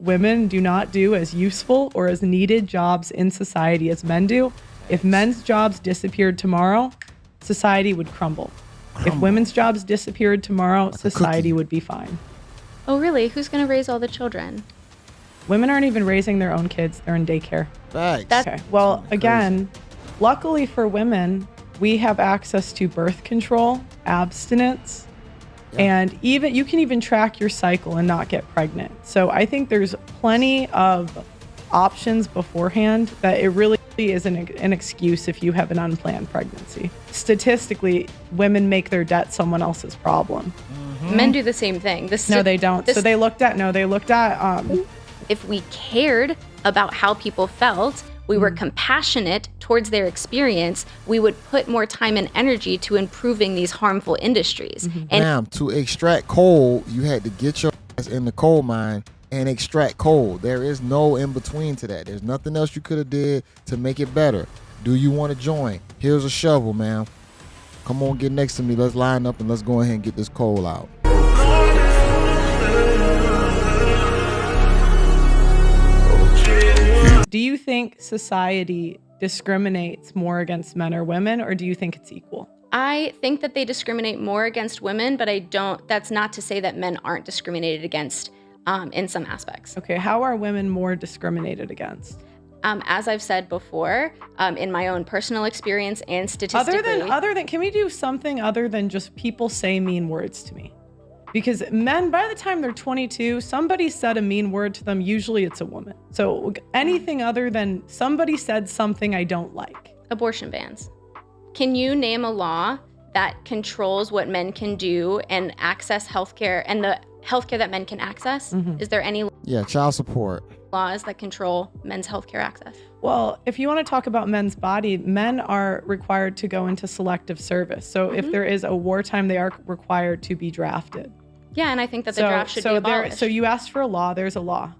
women do not do as useful or as needed jobs in society as men do. If men's jobs disappeared tomorrow, society would crumble. If women's jobs disappeared tomorrow, society would be fine. Oh, really? Who's going to raise all the children? Women aren't even raising their own kids. They're in daycare. Facts. Okay. Well, again, luckily for women, we have access to birth control, abstinence, and even you can even track your cycle and not get pregnant. So I think there's plenty of options beforehand that it really isn't an excuse if you have an unplanned pregnancy. Statistically, women make their debt someone else's problem. Men do the same thing. No, they don't. So they looked at if we cared about how people felt, we were compassionate towards their experience, we would put more time and energy to improving these harmful industries. And Ma'am, to extract coal, you had to get your ass in the coal mine and extract coal. There is no in between to that. There's nothing else you could have did to make it better. Do you want to join? Here's a shovel, ma'am. Come on, get next to me. Let's line up and let's go ahead and get this coal out. Do you think society discriminates more against men or women, or do you think it's equal? I think that they discriminate more against women, but that's not to say that men aren't discriminated against in some aspects. Okay, how are women more discriminated against? As I've said before, in my own personal experience and statistically. Other than, can we do something other than just people say mean words to me? Because men, by the time they're 22, somebody said a mean word to them. Usually it's a woman. So anything other than somebody said something I don't like. Abortion bans. Can you name a law that controls what men can do and access healthcare and the healthcare that men can access? Is there any child support laws that control men's healthcare access? Well, if you want to talk about men's body, men are required to go into selective service. So if there is a wartime, they are required to be drafted. Yeah, and I think that the draft should be abolished. So you asked for a law, there's a law.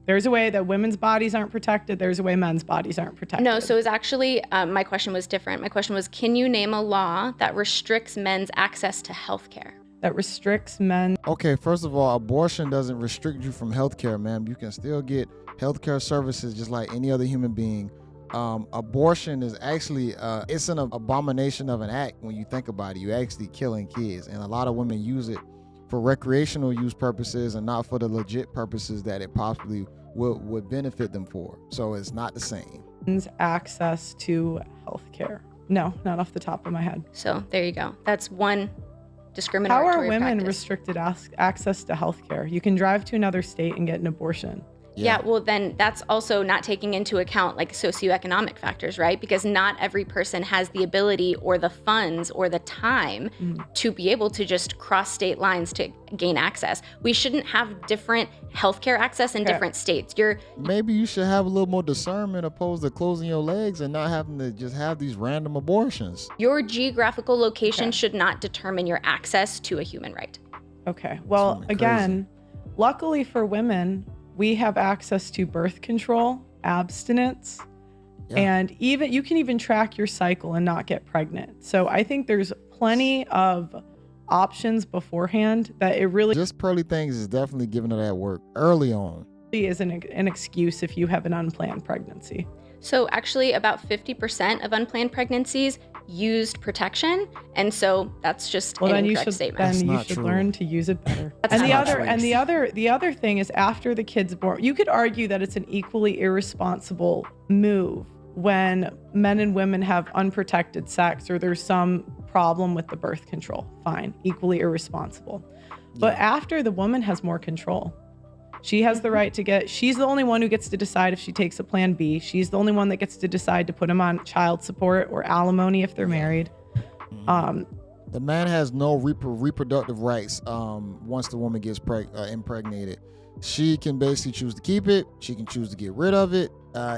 There's a way that women's bodies aren't protected. There's a way men's bodies aren't protected. No, so it was actually, my question was different. My question was, can you name a law that restricts men's access to healthcare? That restricts men. Okay, first of all, abortion doesn't restrict you from healthcare, ma'am. You can still get healthcare services just like any other human being. Abortion is actually, it's an abomination of an act when you think about it. You're actually killing kids, and a lot of women use it for recreational use purposes and not for the legit purposes that it possibly would benefit them for. So it's not the same. Access to healthcare. No, not off the top of my head. So there you go. That's one discriminatory practice. How are women practice. Restricted access to healthcare? You can drive to another state and get an abortion. Yeah, well, then that's also not taking into account like socioeconomic factors, right? Because not every person has the ability or the funds or the time to be able to just cross state lines to gain access. We shouldn't have different healthcare access in different states. Maybe you should have a little more discernment opposed to closing your legs and not having to just have these random abortions. Your geographical location should not determine your access to a human right. Okay, well, again, luckily for women, we have access to birth control, abstinence, and even you can even track your cycle and not get pregnant. So I think there's plenty of options beforehand that it really just Pearly things is definitely giving her that work early on. Isn't an excuse if you have an unplanned pregnancy. So actually about 50% of unplanned pregnancies used protection, and so that's just an incorrect statement. Then you should learn to use it better. The other thing is after the kid's born, you could argue that it's an equally irresponsible move when men and women have unprotected sex or there's some problem with the birth control. Fine, equally irresponsible. But after the woman has more control, she has the right to she's the only one who gets to decide if she takes a plan B. She's the only one that gets to decide to put him on child support or alimony if they're married. The man has no reproductive rights once the woman gets impregnated. She can basically choose to keep it. She can choose to get rid of it.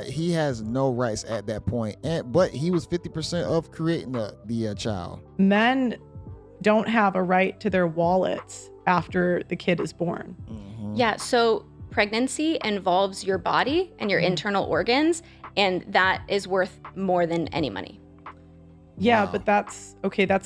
He has no rights at that point. But he was 50% of creating the child. Men don't have a right to their wallets after the kid is born. Yeah, so pregnancy involves your body and your internal organs, and that is worth more than any money. Yeah, but that's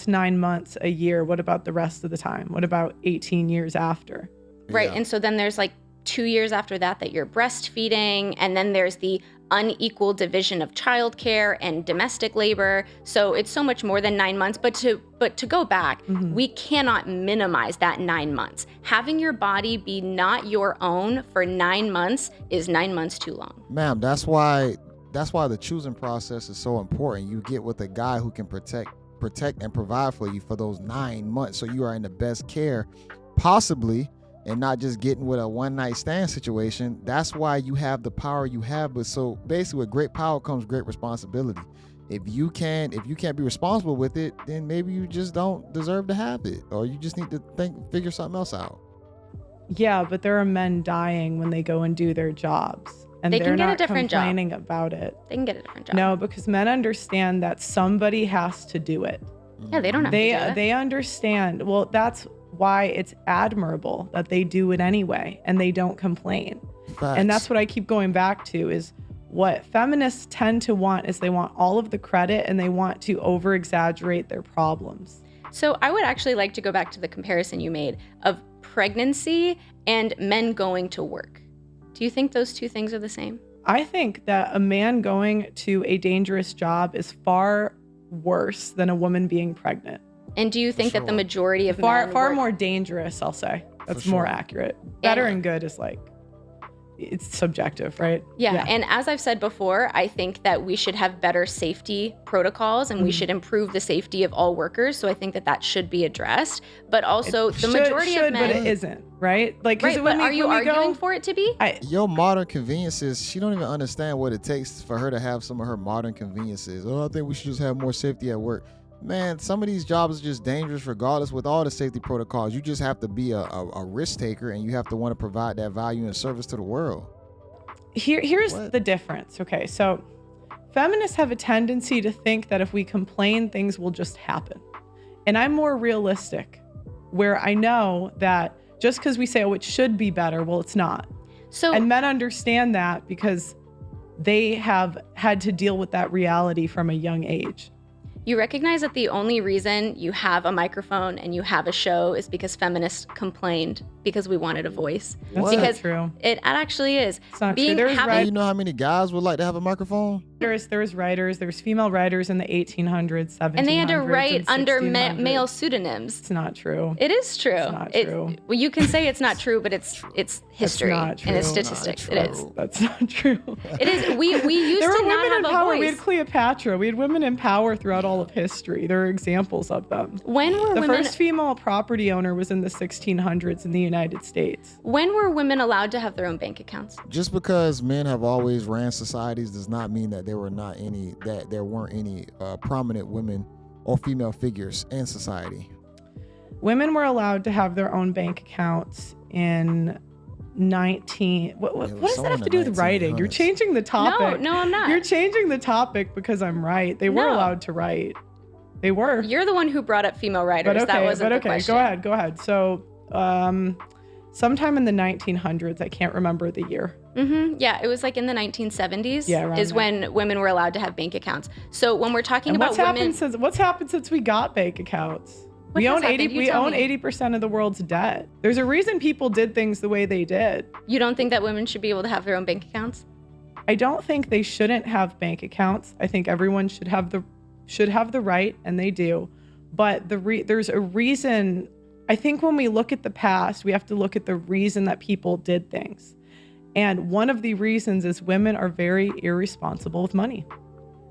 9 months, a year. What about the rest of the time? What about 18 years after? Right, and so then there's like 2 years after that you're breastfeeding, and then there's the unequal division of childcare and domestic labor. So it's so much more than 9 months. But to go back, we cannot minimize that 9 months. Having your body be not your own for 9 months is 9 months too long. Ma'am, that's why the choosing process is so important. You get with a guy who can protect and provide for you for those 9 months, so you are in the best care possibly, and not just getting with a one-night stand situation. That's why you have the power you have. But so basically, with great power comes great responsibility. If you can't be responsible with it, then maybe you just don't deserve to have it, or you just need to figure something else out. Yeah, but there are men dying when they go and do their jobs, and They they're can get a not different job. complaining about it. They can get a different job. No, because men understand that somebody has to do it. Yeah, they don't have to do it. They understand. Well, that's why it's admirable that they do it anyway and they don't complain. Facts. And that's what I keep going back to, is what feminists tend to want is they want all of the credit and they want to over exaggerate their problems. So I would actually like to go back to the comparison you made of pregnancy and men going to work. Do you think those two things are the same? I think that a man going to a dangerous job is far worse than a woman being pregnant. And do you think that the majority of Far men more dangerous, I'll say. That's more accurate. Better and good is like, it's subjective, right? Yeah. And as I've said before, I think that we should have better safety protocols and we should improve the safety of all workers. So I think that should be addressed. But also the majority of men. But it isn't, right? Like, right, but are you arguing for it to be? Your modern conveniences, she don't even understand what it takes for her to have some of her modern conveniences. Oh, I think we should just have more safety at work. Man, some of these jobs are just dangerous regardless with all the safety protocols. You just have to be a risk taker, and you have to want to provide that value and service to the world. Here's the difference. Okay, so feminists have a tendency to think that if we complain, things will just happen. And I'm more realistic, where I know that just because we say, oh, it should be better, well, it's not. And men understand that because they have had to deal with that reality from a young age. You recognize that the only reason you have a microphone and you have a show is because feminists complained because we wanted a voice. That's not true. It actually is. It's not true. You know how many guys would like to have a microphone? There's writers, there's female writers in the 1800s, 1700s, and they had to write under male pseudonyms. It's not true. It is true. It's not true. Well, you can say it's not true, but it's history and it's statistics. It is. That's not true. It is. We used to not have a voice. We had Cleopatra. We had women in power throughout all of history. There are examples of them. The first female property owner was in the 1600s in the United States. When were women allowed to have their own bank accounts? Just because men have always ran societies does not mean that there weren't any prominent women or female figures in society. Women were allowed to have their own bank accounts in what does that have to do with writing? You're changing the topic. No, I'm not. You're changing the topic because I'm right. They were allowed to write. They were. You're the one who brought up female writers. But okay, that wasn't the question. Go ahead. So, sometime in the 1900s, I can't remember the year. Yeah, it was like in the 1970s. Yeah, is when women were allowed to have bank accounts. So when we're talking about women, what's happened since we got bank accounts? We own 80% of the world's debt. There's a reason people did things the way they did. You don't think that women should be able to have their own bank accounts? I don't think they shouldn't have bank accounts. I think everyone should have the right, and they do. But there's a reason. I think when we look at the past, we have to look at the reason that people did things. And one of the reasons is women are very irresponsible with money.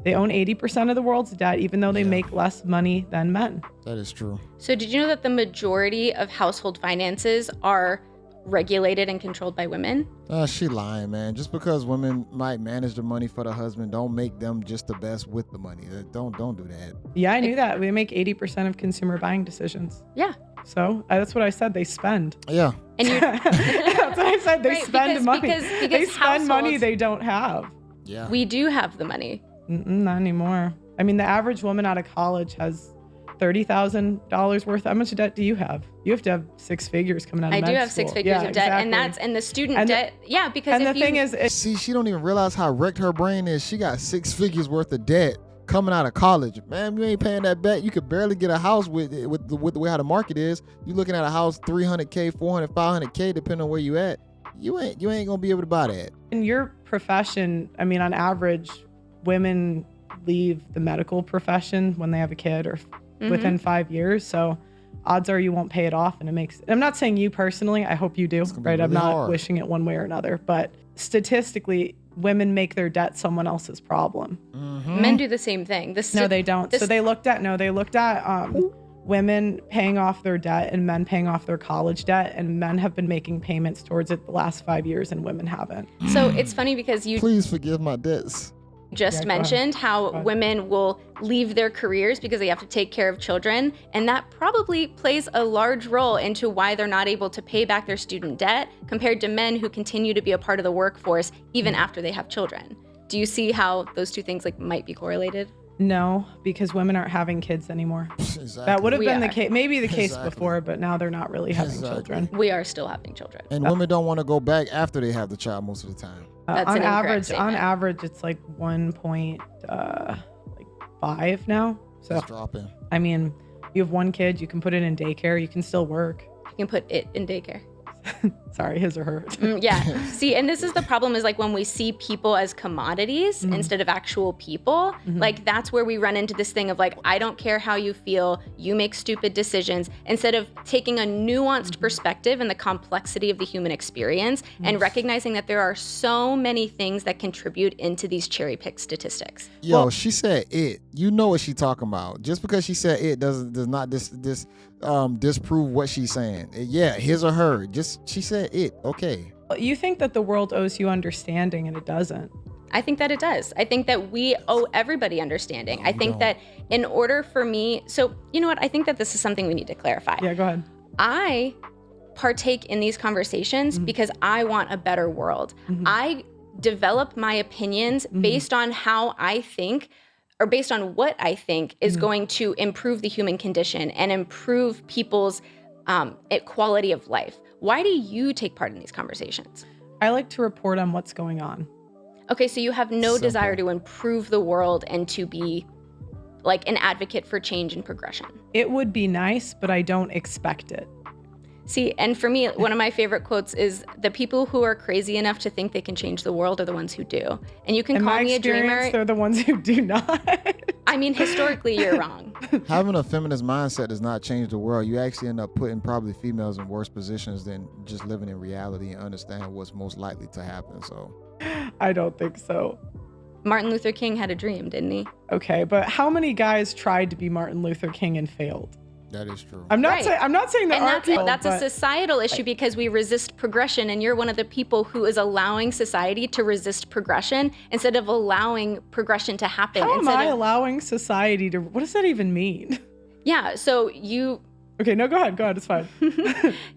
They own 80% of the world's debt, even though they make less money than men. That is true. So did you know that the majority of household finances are regulated and controlled by women? She lying, man. Just because women might manage the money for the husband, don't make them just the best with the money. Don't do that. Yeah, I knew that. We make 80% of consumer buying decisions. Yeah. So that's what I said. They spend. Yeah. And that's what I said. They spend money. Because they spend money they don't have. Yeah. We do have the money. Not anymore. I mean, the average woman out of college has $30,000 worth. How much debt do you have? You have to have six figures coming out of med school. I do have 6 figures of debt, exactly. and the student debt. Yeah, because the thing is, see, she don't even realize how wrecked her brain is. She got 6 figures worth of debt coming out of college. Man, you ain't paying that debt. You could barely get a house with the way how the market is. You looking at a house $300K, $400, $500K, depending on where you at. you ain't gonna be able to buy that. In your profession, I mean, on average, women leave the medical profession when they have a kid or within 5 years. So odds are you won't pay it off. And I'm not saying you personally, I hope you do, right? I'm not wishing it one way or another, but statistically, women make their debt someone else's problem. Men do the same thing. No, they don't. So they looked at women paying off their debt and men paying off their college debt, and men have been making payments towards it the last 5 years and women haven't. So it's funny because you please forgive my debts. Just mentioned how women will leave their careers because they have to take care of children, and that probably plays a large role into why they're not able to pay back their student debt compared to men who continue to be a part of the workforce even after they have children. Do you see how those two things might be correlated? No, because women aren't having kids anymore. Exactly. That would have been the case, maybe the case before, but now they're not really having children. We are still having children. And women don't want to go back after they have the child most of the time. That's on average, it's like 1.5 now. So It's dropping. I mean, you have one kid, you can put it in daycare, you can still work. You can put it in daycare. Sorry, his or her. Yeah. See, and this is the problem is when we see people as commodities instead of actual people, that's where we run into this thing of I don't care how you feel, you make stupid decisions, instead of taking a nuanced perspective and the complexity of the human experience and recognizing that there are so many things that contribute into these cherry-picked statistics. Yo, she said it. You know what she talking about. Just because she said it does not disprove what she's saying. Yeah, his or her. She said it. Okay. You think that the world owes you understanding, and it doesn't. I think that it does. I think that we owe everybody understanding. I think that in order for me, so you know what? I think that this is something we need to clarify. Yeah, go ahead. I partake in these conversations because I want a better world. I develop my opinions based on how I think, or based on what I think is going to improve the human condition and improve people's quality of life. Why do you take part in these conversations? I like to report on what's going on. Okay, so you have no desire to improve the world and to be an advocate for change and progression. It would be nice, but I don't expect it. See, and for me, one of my favorite quotes is, the people who are crazy enough to think they can change the world are the ones who do. And you can call me a dreamer. They're the ones who do not. I mean, historically, you're wrong. Having a feminist mindset does not change the world. You actually end up putting probably females in worse positions than just living in reality and understand what's most likely to happen. So I don't think so. Martin Luther King had a dream, didn't he? Okay, but how many guys tried to be Martin Luther King and failed? that is true. I'm not saying there aren't people, that's a societal issue because we resist progression, and you're one of the people who is allowing society to resist progression instead of allowing progression to happen. How am I allowing society to? What does that even mean? Yeah, so you. Okay, no, go ahead, it's fine.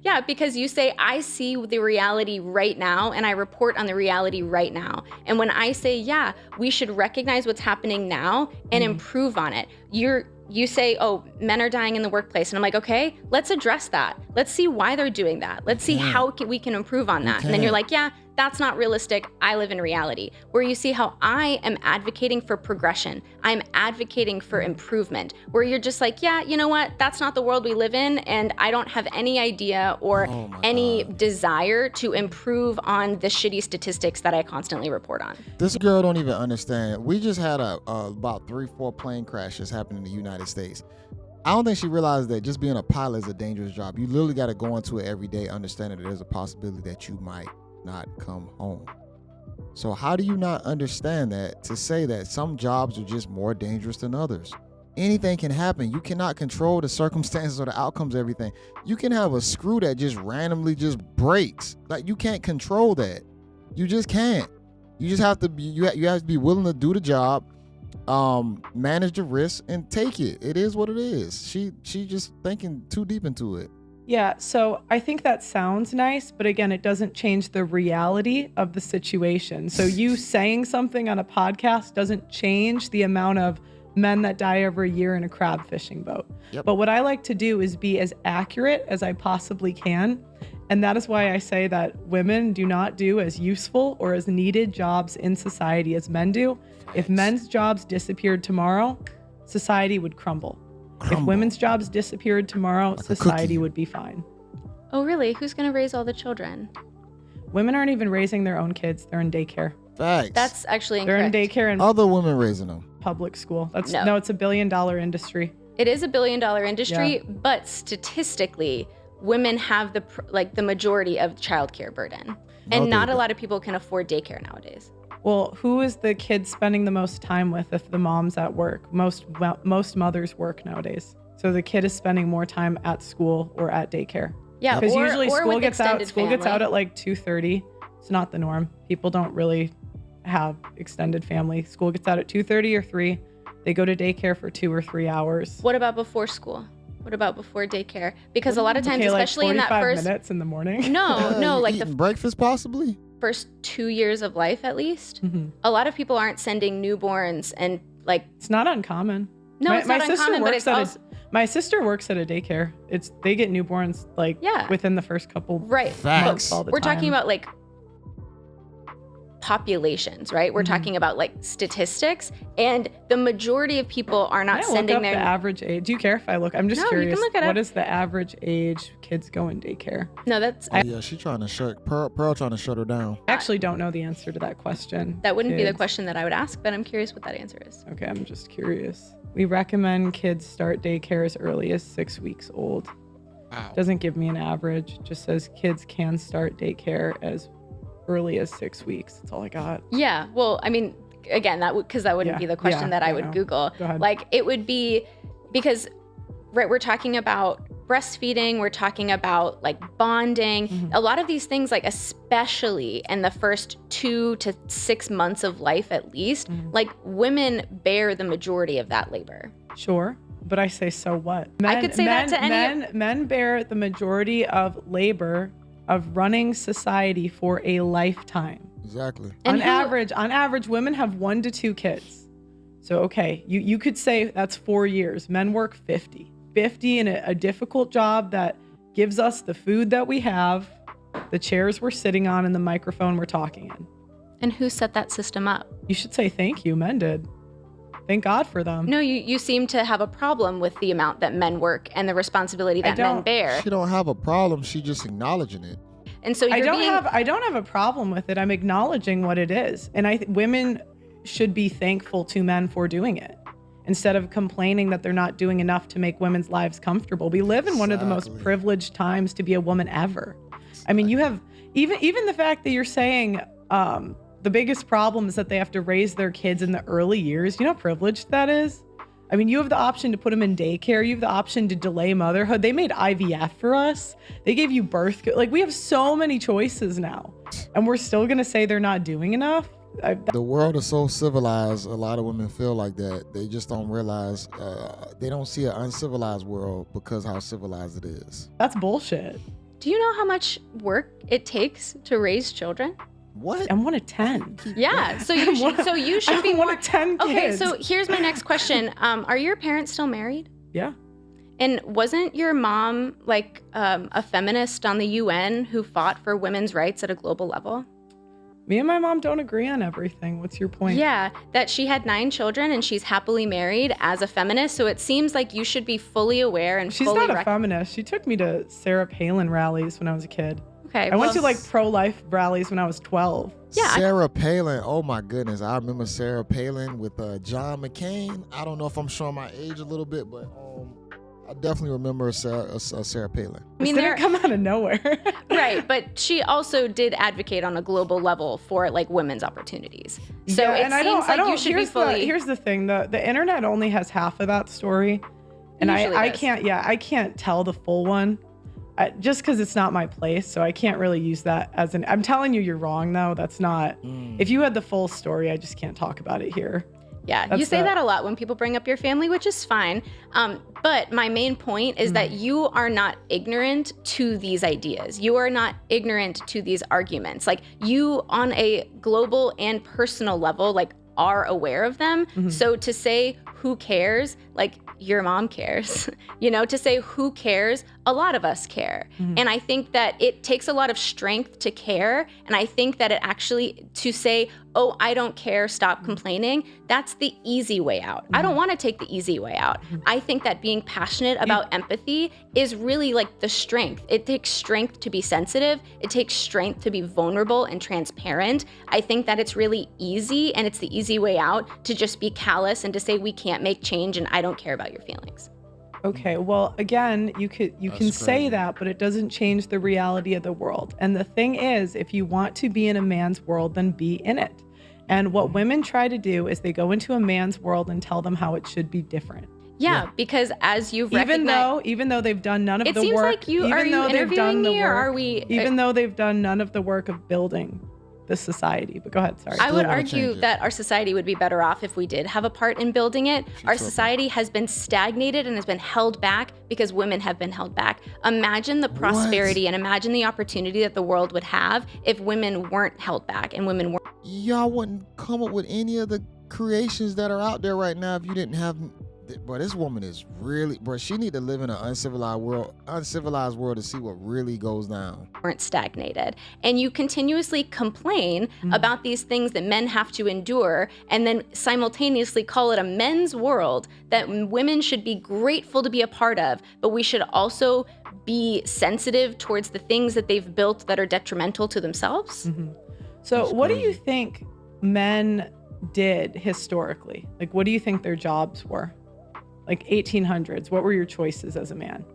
Yeah, because you say, I see the reality right now and I report on the reality right now. And when I say, yeah, we should recognize what's happening now and improve on it, you say, oh, men are dying in the workplace. And I'm like, okay, let's address that. Let's see why they're doing that. Let's see how we can improve on that. And then you're like, yeah, that's not realistic. I live in reality. Where you see how I am advocating for progression. I'm advocating for improvement. Where you're just like, yeah, you know what? That's not the world we live in. And I don't have any idea or any desire to improve on the shitty statistics that I constantly report on. This girl don't even understand. We just had about 3-4 plane crashes happen in the United States. I don't think she realized that just being a pilot is a dangerous job. You literally got to go into it every day, understanding that there's a possibility that you might not come home. So how do you not understand that to say that some jobs are just more dangerous than others? Anything can happen. You cannot control the circumstances or the outcomes of everything. You can have a screw that just randomly just breaks. Like, you can't control that. You just can't. You just have to be, you have to be willing to do the job, manage the risk, and take it. It is what it is. She just thinking too deep into it. Yeah, so I think that sounds nice, but again, it doesn't change the reality of the situation. So you saying something on a podcast doesn't change the amount of men that die every year in a crab fishing boat. Yep. But what I like to do is be as accurate as I possibly can. And that is why I say that women do not do as useful or as needed jobs in society as men do. If men's jobs disappeared tomorrow, society would crumble. If women's jobs disappeared tomorrow, society would be fine. Oh, really? Who's going to raise all the children? Women aren't even raising their own kids. They're in daycare. Facts. That's actually They're incorrect. in daycare and Other women raising them. public school. It's a $1 billion industry. It is a $1 billion industry, but statistically, women have the majority of childcare burden. And not a lot of people can afford daycare nowadays. Well, who is the kid spending the most time with if the mom's at work? Most mothers work nowadays. So the kid is spending more time at school or at daycare. Yeah, because or usually school with gets out extended at like 2:30. It's not the norm. People don't really have extended family. School gets out at 2:30 or 3. They go to daycare for 2 or 3 hours. What about before school? What about before daycare? Because a lot of times, especially like in that 45 first minutes in the morning. No, like eating breakfast possibly. First 2 years of life at least, a lot of people aren't sending newborns and like. It's not uncommon. No, it's not uncommon, but it's also. My sister works at a daycare. They get newborns within the first couple months all the time. We're talking about like populations, right? We're talking about like statistics, and the majority of people are not sending their the average age. Do you care if I look? I'm just curious. You can look it up. What is the average age kids go in daycare? No, that's She's trying to shut Pearl trying to shut her down. I actually don't know the answer to that question. That wouldn't be the question that I would ask, but I'm curious what that answer is. Okay, I'm just curious. We recommend kids start daycare as early as 6 weeks old. Wow. Doesn't give me an average. Just says kids can start daycare as early as 6 weeks. That's all I got. Yeah. Well, I mean, again, that wouldn't be the question that I would Google. Go ahead. Like it would be because, right, we're talking about breastfeeding, we're talking about like bonding, a lot of these things, like especially in the first 2 to 6 months of life at least, like women bear the majority of that labor. Sure. But I say, so what? I could say that to any... Men bear the majority of labor of running society for a lifetime. Exactly. On average, women have 1 to 2 kids. So, okay, you could say that's 4 years. Men work 50 in a difficult job that gives us the food that we have, the chairs we're sitting on, and the microphone we're talking in. And who set that system up? You should say thank you. Men did. Thank God for them. No, you seem to have a problem with the amount that men work and the responsibility that men bear. She don't have a problem. She just acknowledging it. And so I don't have a problem with it. I'm acknowledging what it is. And women should be thankful to men for doing it instead of complaining that they're not doing enough to make women's lives comfortable. We live in one of the most privileged times to be a woman ever. I mean, you have even the fact that you're saying the biggest problem is that they have to raise their kids in the early years. You know how privileged that is? I mean, you have the option to put them in daycare. You have the option to delay motherhood. They made IVF for us. They gave you birth. Like, we have so many choices now. And we're still going to say they're not doing enough? The world is so civilized. A lot of women feel like that. They just don't realize, they don't see an uncivilized world because how civilized it is. That's bullshit. Do you know how much work it takes to raise children? What? I'm 1 of 10. Yeah, so you should be 1 of 10 kids. Okay, so here's my next question. Are your parents still married? Yeah. And wasn't your mom like a feminist on the UN who fought for women's rights at a global level? Me and my mom don't agree on everything. What's your point? Yeah, that she had 9 children and she's happily married as a feminist. So it seems like you should be fully aware and She's fully... not a feminist. She took me to Sarah Palin rallies when I was a kid. Okay. I went to like pro-life rallies when I was 12. Yeah. Sarah Palin. Oh my goodness. I remember Sarah Palin with John McCain. I don't know if I'm showing my age a little bit, but I definitely remember Sarah Palin. I mean, this didn't come out of nowhere. Right, but she also did advocate on a global level for like women's opportunities. So yeah, it seems like you should be fully... Here's the thing, the internet only has half of that story. And I can't tell the full one. Just because it's not my place, so I can't really use that as an... I'm telling you, you're wrong, though. That's not... If you had the full story, I just can't talk about it here. Yeah, you say that a lot when people bring up your family, which is fine. But my main point is that you are not ignorant to these ideas. You are not ignorant to these arguments. Like, you, on a global and personal level, like, are aware of them. So to say who cares, like your mom cares, to say who cares, a lot of us care. And I think that it takes a lot of strength to care. And I think that it actually, to say, oh, I don't care, stop complaining, that's the easy way out. I don't want to take the easy way out. I think that being passionate about empathy is really like the strength. It takes strength to be sensitive. It takes strength to be vulnerable and transparent. I think that it's really easy, and it's the easy way out, to just be callous and to say we can't make change and I don't care about your feelings. Okay, well, again, you can say that, but it doesn't change the reality of the world. And the thing is, if you want to be in a man's world, then be in it. And what women try to do is they go into a man's world and tell them how it should be different. Yeah, because as you've recognized, even though they've done none of the work, it seems like are you interviewing me, or are we? Even though they've done none of the work of building the society. But go ahead, sorry. I would argue that our society would be better off if we did have a part in building it. Our society has been stagnated and has been held back because women have been held back. Imagine the prosperity and imagine the opportunity that the world would have if women weren't held back and women weren't. Y'all wouldn't come up with any of the creations that are out there right now if you didn't have. But this woman is really, bro, she need to live in an uncivilized world to see what really goes down. Weren't stagnated. And you continuously complain about these things that men have to endure, and then simultaneously call it a men's world that women should be grateful to be a part of, but we should also be sensitive towards the things that they've built that are detrimental to themselves. So what do you think men did historically? Like, what do you think their jobs were? Like 1800s, what were your choices as a man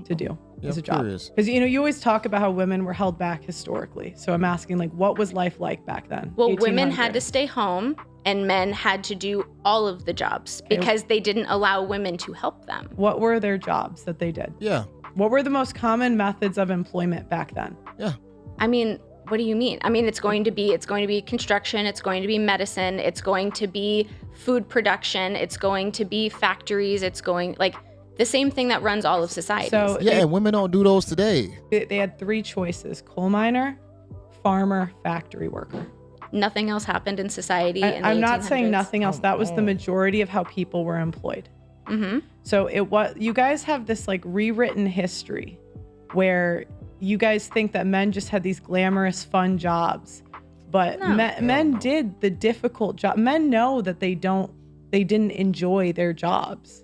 to do as a job? Because you always talk about how women were held back historically. So I'm asking, like, what was life like back then? Well, women had to stay home and men had to do all of the jobs because they didn't allow women to help them. What were their jobs that they did? Yeah. What were the most common methods of employment back then? Yeah. I mean, what do you mean? I mean, it's going to be construction, it's going to be medicine, it's going to be food production, it's going to be factories, it's going like the same thing that runs all of society. So and women don't do those today. They had three choices: coal miner, farmer, factory worker. Nothing else happened in society. I'm not saying nothing else. That was the majority of how people were employed. So you guys have this like rewritten history where you guys think that men just had these glamorous, fun jobs, but men did the difficult job. Men know that they didn't enjoy their jobs.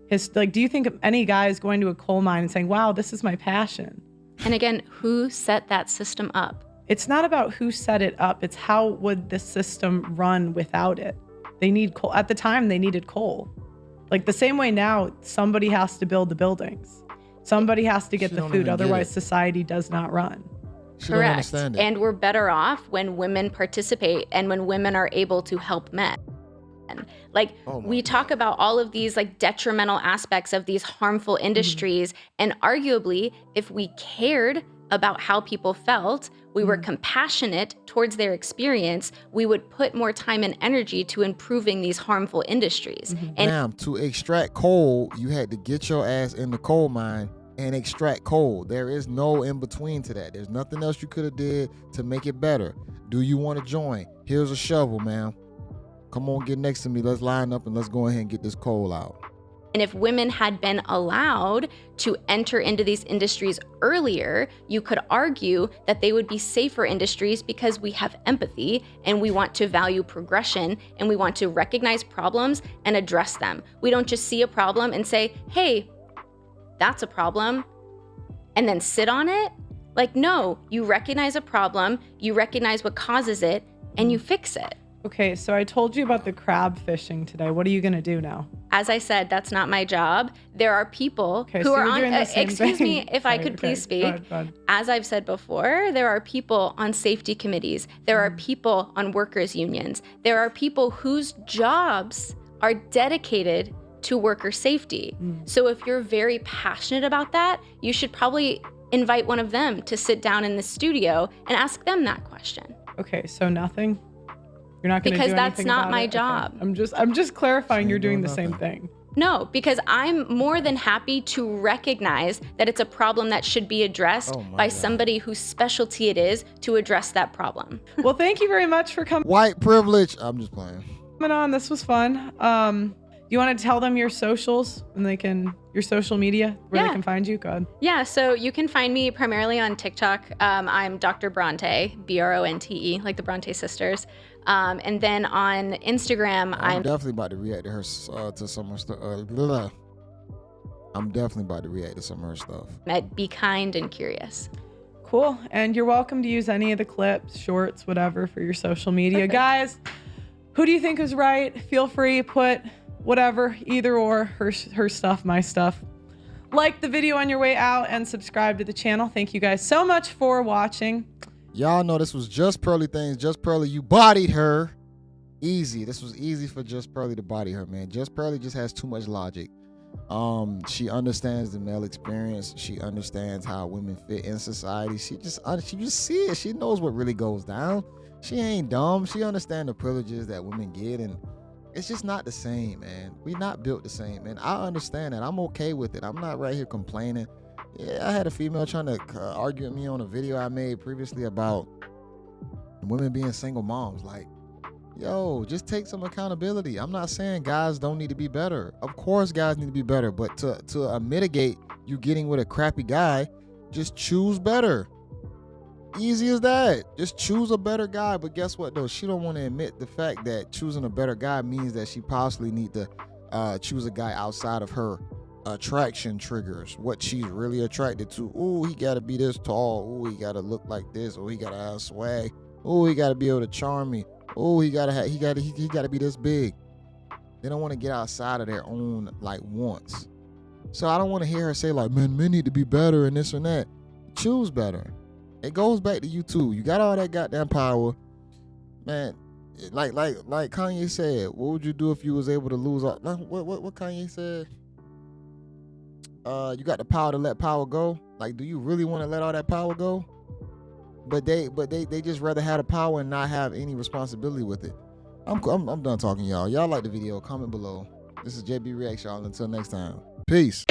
Do you think any guy is going to a coal mine and saying, wow, this is my passion? And again, who set that system up? It's not about who set it up. It's how would the system run without it? They need coal. At the time, they needed coal. Like the same way now, somebody has to build the buildings. Somebody has to get the food, otherwise society does not run. Correct. And we're better off when women participate and when women are able to help men. Like we talk about all of these like detrimental aspects of these harmful industries, and arguably if we cared about how people felt, we were compassionate towards their experience, we would put more time and energy to improving these harmful industries. And to extract coal, you had to get your ass in the coal mine and extract coal. There is no in between to that. There's nothing else you could have did to make it better. Do you want to join? Here's a shovel, ma'am. Come on, get next to me. Let's line up and let's go ahead and get this coal out. And if women had been allowed to enter into these industries earlier, you could argue that they would be safer industries because we have empathy and we want to value progression and we want to recognize problems and address them. We don't just see a problem and say, hey, that's a problem, and then sit on it. Like, no, you recognize a problem, you recognize what causes it, and you fix it. Okay, so I told you about the crab fishing today. What are you gonna do now? As I said, that's not my job. There are people who are on, excuse me, if I could please speak. Go ahead. As I've said before, there are people on safety committees. There are people on workers' unions. There are people whose jobs are dedicated to worker safety. So if you're very passionate about that, you should probably invite one of them to sit down in the studio and ask them that question. Okay, so nothing? You're not going to do anything about it? Because that's not my job. Okay. I'm just clarifying you're doing the same thing. No, because I'm more than happy to recognize that it's a problem that should be addressed by somebody whose specialty it is to address that problem. Well, thank you very much for coming. White privilege. I'm just playing. Coming on, this was fun. You want to tell them your socials and your social media where they can find you? Go ahead. Yeah, so you can find me primarily on TikTok. I'm Dr. Bronte, Bronte, like the Bronte sisters. And then on Instagram, I'm definitely about to react to her to some of her stuff. I'm definitely about to react to some of her stuff. At Be Kind and Curious. Cool. And you're welcome to use any of the clips, shorts, whatever for your social media. Perfect. Guys, who do you think is right? Feel free, put whatever, either or, her stuff, my stuff. Like the video on your way out and subscribe to the channel. Thank you guys so much for watching. Y'all know this was Just Pearly Things. Just Pearly, you bodied her. Easy. This was easy for Just Pearly to body her, man. Just Pearly just has too much logic. She understands the male experience. She understands how women fit in society. She just see it. She knows what really goes down. She ain't dumb. She understands the privileges that women get, and it's just not the same, man. We not built the same, man. I understand that. I'm okay with it. I'm not right here complaining. Yeah, I had a female trying to argue with me on a video I made previously about women being single moms. Like, yo, just take some accountability. I'm not saying guys don't need to be better. Of course guys need to be better, but to mitigate you getting with a crappy guy, just choose better. Easy as that. Just choose a better guy. But guess what though? She don't want to admit the fact that choosing a better guy means that she possibly need to choose a guy outside of her attraction triggers, what she's really attracted to. Ooh, he gotta be this tall. Ooh, he gotta look like this. Ooh, he gotta have swag. Ooh, he gotta be able to charm me. Ooh, he gotta be this big. They don't want to get outside of their own like wants. So I don't want to hear her say like, man, men need to be better and this and that. Choose better. It goes back to you too. You got all that goddamn power, man. Like Kanye said, what would you do if you was able to lose all? What Kanye said? You got the power to let power go. Like, do you really want to let all that power go? But they just rather have the power and not have any responsibility with it. I'm done talking, y'all. Y'all like the video? Comment below. This is JayBReacts, y'all. Until next time, peace.